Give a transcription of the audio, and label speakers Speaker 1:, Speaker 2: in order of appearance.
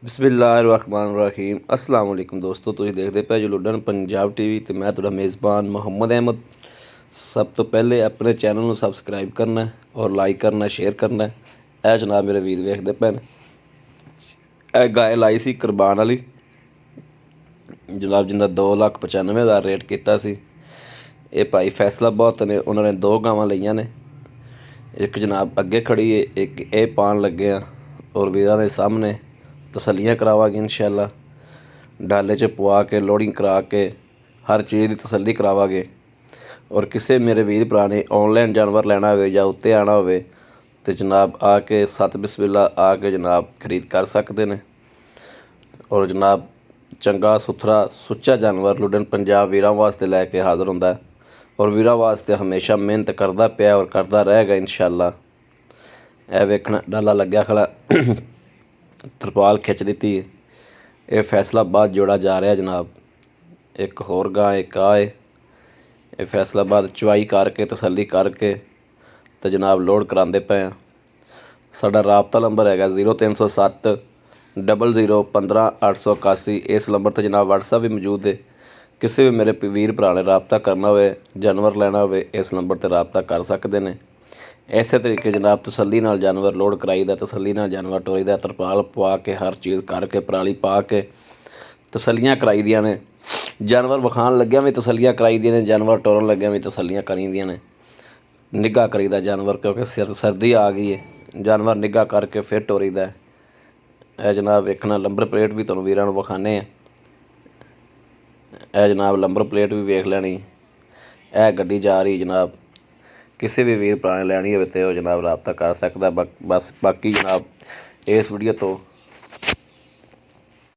Speaker 1: ਬਿਸਮਿਲ੍ਲਾਹਿਰਰਹਿਮਾਨਿਰਰਹੀਮ। अस्सलाम वालेकुम ਦੋਸਤੋ, ਤੁਸੀਂ ਦੇਖਦੇ ਪਏ ਜੋ ਲੁੱਡਨ ਪੰਜਾਬ ਟੀਵੀ ਤੇ ਮੈਂ ਤੁਹਾਡਾ ਮੇਜ਼ਬਾਨ ਮੁਹੰਮਦ ਅਹਿਮਦ। ਸਭ ਤੋਂ ਪਹਿਲੇ ਆਪਣੇ ਚੈਨਲ ਨੂੰ ਸਬਸਕ੍ਰਾਈਬ ਕਰਨਾ ਔਰ ਲਾਈਕ ਕਰਨਾ, ਸ਼ੇਅਰ ਕਰਨਾ। ਇਹ ਜਨਾਬ ਮੇਰੇ ਵੀਰ ਵੇਖਦੇ ਪਏ ਨੇ, ਇਹ ਗਾਇ ਲਾਈ ਸੀ ਕੁਰਬਾਨ ਵਾਲੀ ਜਨਾਬ, ਜਿੰਦਾ 2,95,000 ਰੇਟ ਕੀਤਾ ਸੀ। ਇਹ ਭਾਈ ਫੈਸਲਾਬਾਦ ਨੇ, ਉਹਨਾਂ ਨੇ 2 ਗਾਵਾਂ ਲਈਆਂ ਨੇ। ਇੱਕ ਜਨਾਬ ਅੱਗੇ ਖੜੀ ਹੈ, ਇੱਕ ਇਹ ਪਾਉਣ ਲੱਗੇ ਆ ਔਰ ਵੀਰਾਂ ਦੇ ਸਾਹਮਣੇ ਤਸੱਲੀਆਂ ਕਰਾਵਾਂਗੇ ਇਨਸ਼ਾਅੱਲਾ। ਡਾਲੇ 'ਚ ਪਵਾ ਕੇ ਲੋਡਿੰਗ ਕਰਾ ਕੇ ਹਰ ਚੀਜ਼ ਦੀ ਤਸੱਲੀ ਕਰਾਵਾਂਗੇ। ਔਰ ਕਿਸੇ ਮੇਰੇ ਵੀਰ ਭਰਾ ਨੇ ਔਨਲਾਈਨ ਜਾਨਵਰ ਲੈਣਾ ਹੋਵੇ ਜਾਂ ਉੱਤੇ ਆਉਣਾ ਹੋਵੇ ਤਾਂ ਜਨਾਬ ਆ ਕੇ ਸਤ ਬਿਸਮਿल्ला ਆ ਕੇ ਜਨਾਬ ਖਰੀਦ ਕਰ ਸਕਦੇ ਨੇ। ਔਰ ਜਨਾਬ ਚੰਗਾ ਸੁਥਰਾ ਸੁੱਚਾ ਜਾਨਵਰ ਲੁੱਡਨ ਪੰਜਾਬ ਵੀਰਾਂ ਵਾਸਤੇ ਲੈ ਕੇ ਹਾਜ਼ਰ ਹੁੰਦਾ ਔਰ ਵੀਰਾਂ ਵਾਸਤੇ ਹਮੇਸ਼ਾ ਮਿਹਨਤ ਕਰਦਾ ਪਿਆ ਔਰ ਕਰਦਾ ਰਹੇਗਾ ਇਨਸ਼ਾਅੱਲਾ। ਇਹ ਵੇਖਣਾ ਡਾਲਾ ਲੱਗਿਆ ਖੜਾ, ਤਰਪਾਲ ਖਿੱਚ ਦਿੱਤੀ ਹੈ। ਇਹ ਫੈਸਲਾਬਾਦ ਜੋੜਾ ਜਾ ਰਿਹਾ ਜਨਾਬ। ਇੱਕ ਹੋਰ ਗਾਂ ਇੱਕ ਆ ਹੈ। ਇਹ ਫੈਸਲਾਬਾਦ ਚੁਆਈ ਕਰਕੇ ਤਸੱਲੀ ਕਰਕੇ ਤੇ ਜਨਾਬ ਲੋਡ ਕਰਾਉਂਦੇ ਪਏ ਆ। ਸਾਡਾ ਰਾਬਤਾ ਨੰਬਰ ਹੈਗਾ 0307 00 15 881। ਇਸ ਨੰਬਰ 'ਤੇ ਜਨਾਬ ਵਟਸਐਪ ਵੀ ਮੌਜੂਦ ਹੈ। ਕਿਸੇ ਵੀ ਮੇਰੇ ਵੀਰ ਭਰਾ ਨੇ ਰਾਬਤਾ ਕਰਨਾ ਹੋਵੇ, ਜਾਨਵਰ ਲੈਣਾ ਹੋਵੇ, ਇਸ ਨੰਬਰ 'ਤੇ ਰਾਬਤਾ ਕਰ ਸਕਦੇ ਨੇ। ਇਸੇ ਤਰੀਕੇ ਜਨਾਬ ਤਸੱਲੀ ਨਾਲ ਜਾਨਵਰ ਲੋਡ ਕਰਾਈਦਾ, ਤਸੱਲੀ ਨਾਲ ਜਾਨਵਰ ਟੋਰੀਦਾ, ਤਰਪਾਲ ਪਵਾ ਕੇ ਹਰ ਚੀਜ਼ ਕਰਕੇ ਪਰਾਲੀ ਪਾ ਕੇ ਤਸੱਲੀਆਂ ਕਰਾਈ ਦੀਆਂ ਨੇ। ਜਾਨਵਰ ਵਿਖਾਉਣ ਲੱਗਿਆ ਵੀ ਤਸੱਲੀਆਂ ਕਰਾਈ ਦੀਆਂ ਨੇ, ਜਾਨਵਰ ਟੋਰਨ ਲੱਗਿਆ ਵੀ ਤਸੱਲੀਆਂ ਕਰੀਦੀਆਂ ਨੇ। ਨਿੱਘਾ ਕਰੀਦਾ ਜਾਨਵਰ, ਕਿਉਂਕਿ ਸਰਦੀ ਆ ਗਈ ਹੈ, ਜਾਨਵਰ ਨਿੱਘਾ ਕਰਕੇ ਫਿਰ ਟੋਰੀਦਾ। ਇਹ ਜਨਾਬ ਵੇਖਣਾ ਨੰਬਰ ਪਲੇਟ ਵੀ ਤੁਹਾਨੂੰ ਵੀਰਾਂ ਨੂੰ ਵਿਖਾਉਂਦੇ ਆ। ਇਹ ਜਨਾਬ ਨੰਬਰ ਪਲੇਟ ਵੀ ਵੇਖ ਲੈਣੀ। ਇਹ ਗੱਡੀ ਜਾ ਰਹੀ ਜਨਾਬ। ਕਿਸੇ ਵੀ ਵੀਰ ਭਰਾ ਨੇ ਲੈਣੀ ਹੋਵੇ ਤਾਂ ਉਹ ਜਨਾਬ ਰਾਬਤਾ ਕਰ ਸਕਦਾ। ਬਾਕੀ ਜਨਾਬ ਇਸ ਵੀਡੀਓ ਤੋਂ